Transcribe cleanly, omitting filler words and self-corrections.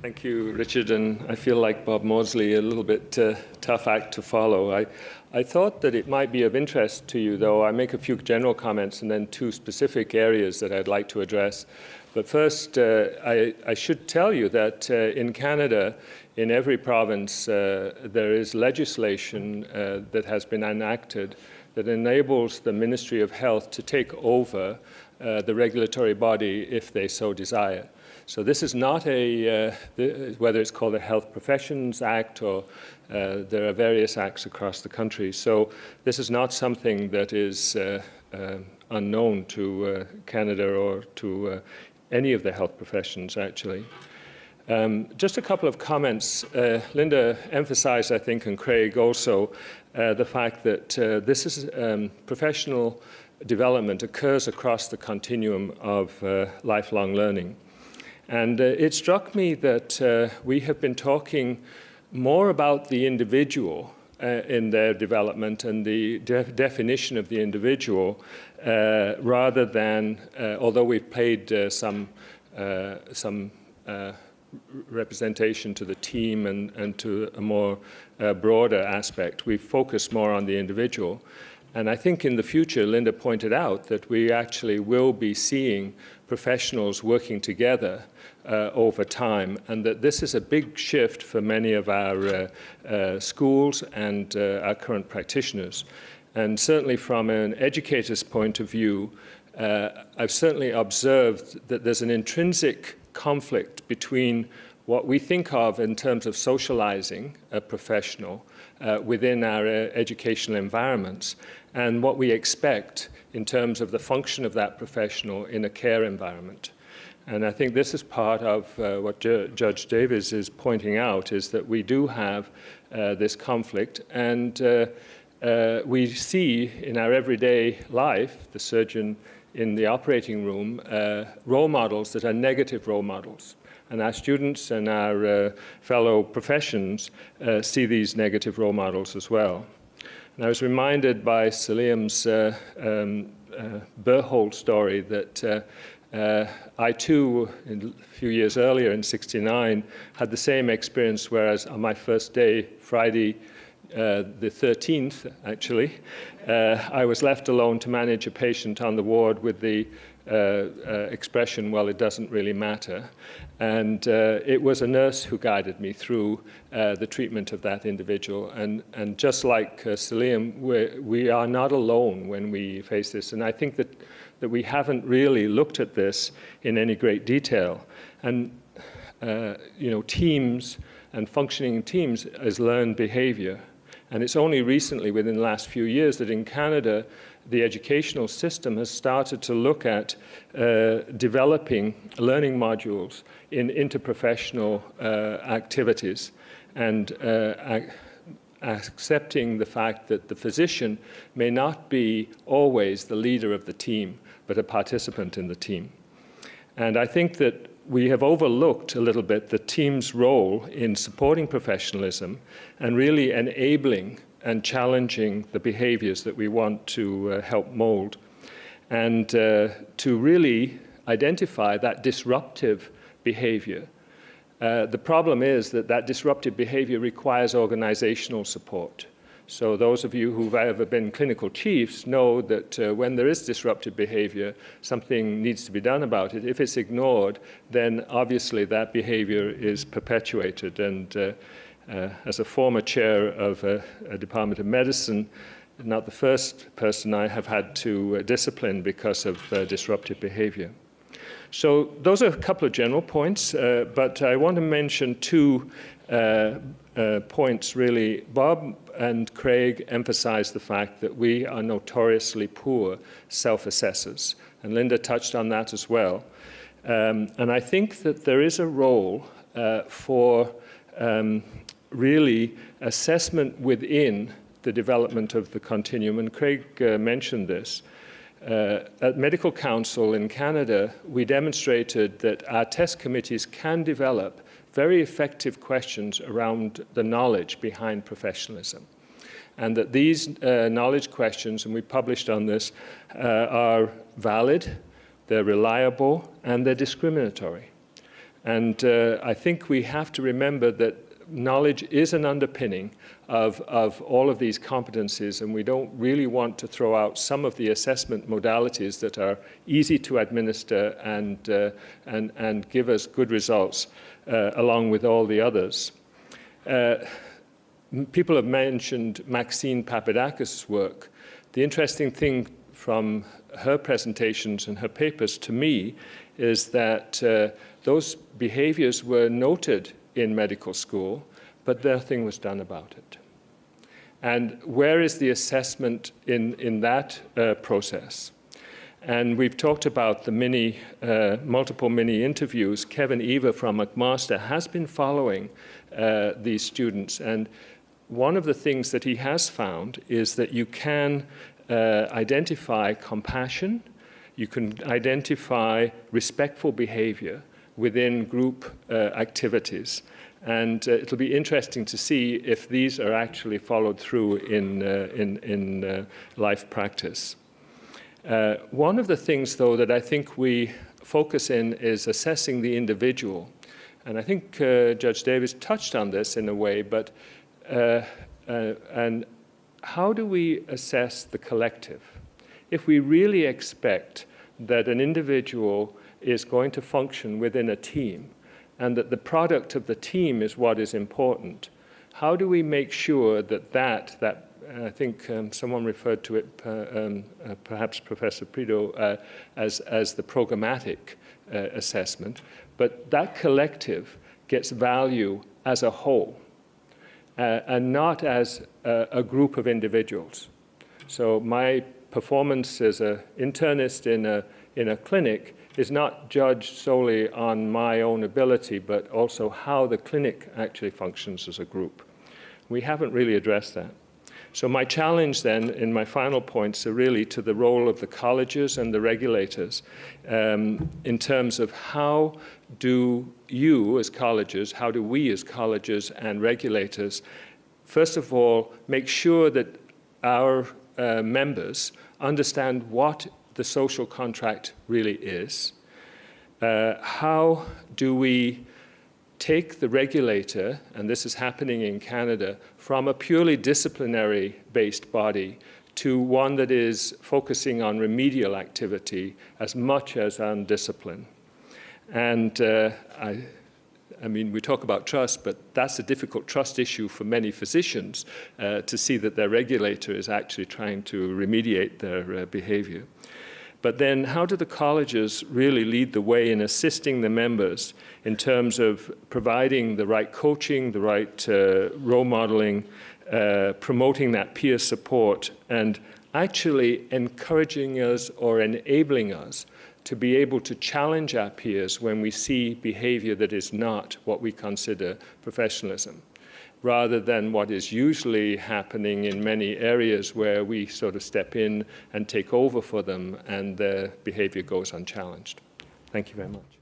Thank you, Richard, and I feel like Bob Maudsley, a little bit tough act to follow. I thought that it might be of interest to you, though. I make a few general comments and then two specific areas that I'd like to address. But first, I should tell you that in Canada, in every province, there is legislation that has been enacted that enables the Ministry of Health to take over the regulatory body if they so desire. So this is not whether it's called a Health Professions Act or there are various acts across the country. So this is not something that is unknown to Canada or to any of the health professions, actually. Just a couple of comments. Linda emphasized, I think, and Craig also, the fact that this is professional development occurs across the continuum of lifelong learning. And it struck me that we have been talking more about the individual in their development and the definition of the individual rather than, although we've paid some representation to the team and to a more broader aspect, we've focused more on the individual. And I think in the future, Linda pointed out that we actually will be seeing professionals working together over time, and that this is a big shift for many of our schools and our current practitioners. And certainly from an educator's point of view, I've certainly observed that there's an intrinsic conflict between what we think of in terms of socializing a professional within our educational environments and what we expect in terms of the function of that professional in a care environment. And I think this is part of what Judge Davies is pointing out, is that we do have this conflict, and we see in our everyday life, the surgeon in the operating room, role models that are negative role models. And our students and our fellow professions see these negative role models as well. And I was reminded by Salim's Berhold story that I too, a few years earlier in '69, had the same experience, whereas on my first day, Friday the 13th, actually, I was left alone to manage a patient on the ward with the expression, well, it doesn't really matter. And it was a nurse who guided me through the treatment of that individual. And just like Salim, we are not alone when we face this. And I think that we haven't really looked at this in any great detail. And teams and functioning teams is learned behavior. And it's only recently, within the last few years, that in Canada, the educational system has started to look at developing learning modules in interprofessional activities and accepting the fact that the physician may not be always the leader of the team, but a participant in the team. And I think that we have overlooked a little bit the team's role in supporting professionalism and really enabling and challenging the behaviors that we want to help mold, and to really identify that disruptive behavior. The problem is that disruptive behavior requires organizational support. So those of you who've ever been clinical chiefs know that when there is disruptive behavior, something needs to be done about it. If it's ignored, then obviously that behavior is perpetuated. And as a former chair of a Department of Medicine, not the first person I have had to discipline because of disruptive behavior. So those are a couple of general points, but I want to mention two points, really. Bob and Craig emphasized the fact that we are notoriously poor self-assessors, and Linda touched on that as well. And I think that there is a role for really assessment within the development of the continuum, and Craig mentioned this. At Medical Council in Canada, we demonstrated that our test committees can develop very effective questions around the knowledge behind professionalism. And that these knowledge questions, and we published on this, are valid, they're reliable, and they're discriminatory. And I think we have to remember that knowledge is an underpinning of all of these competencies, and we don't really want to throw out some of the assessment modalities that are easy to administer and give us good results along with all the others. People have mentioned Maxine Papadakis' work. The interesting thing from her presentations and her papers to me is that those behaviors were noted in medical school, but nothing was done about it. And where is the assessment in that process? And we've talked about the multiple mini interviews. Kevin Eva from McMaster has been following these students, and one of the things that he has found is that you can identify compassion, you can identify respectful behavior within group activities. And it'll be interesting to see if these are actually followed through in life practice. One of the things, though, that I think we focus in is assessing the individual. And I think Judge Davis touched on this in a way, but and how do we assess the collective? If we really expect that an individual is going to function within a team and that the product of the team is what is important, how do we make sure that I think someone referred to it, perhaps Professor Prideaux, as the programmatic assessment, but that collective gets value as a whole and not as a group of individuals. So my performance as an internist in a clinic is not judged solely on my own ability, but also how the clinic actually functions as a group. We haven't really addressed that. So my challenge then, in my final points, are really to the role of the colleges and the regulators in terms of how do you as colleges, how do we as colleges and regulators, first of all, make sure that our members understand what the social contract really is. How do we take the regulator, and this is happening in Canada, from a purely disciplinary-based body to one that is focusing on remedial activity as much as on discipline. And I mean, we talk about trust, but that's a difficult trust issue for many physicians to see that their regulator is actually trying to remediate their behavior. But then how do the colleges really lead the way in assisting the members in terms of providing the right coaching, the right role modeling, promoting that peer support, and actually encouraging us or enabling us to be able to challenge our peers when we see behavior that is not what we consider professionalism, rather than what is usually happening in many areas where we sort of step in and take over for them and their behavior goes unchallenged. Thank you very much.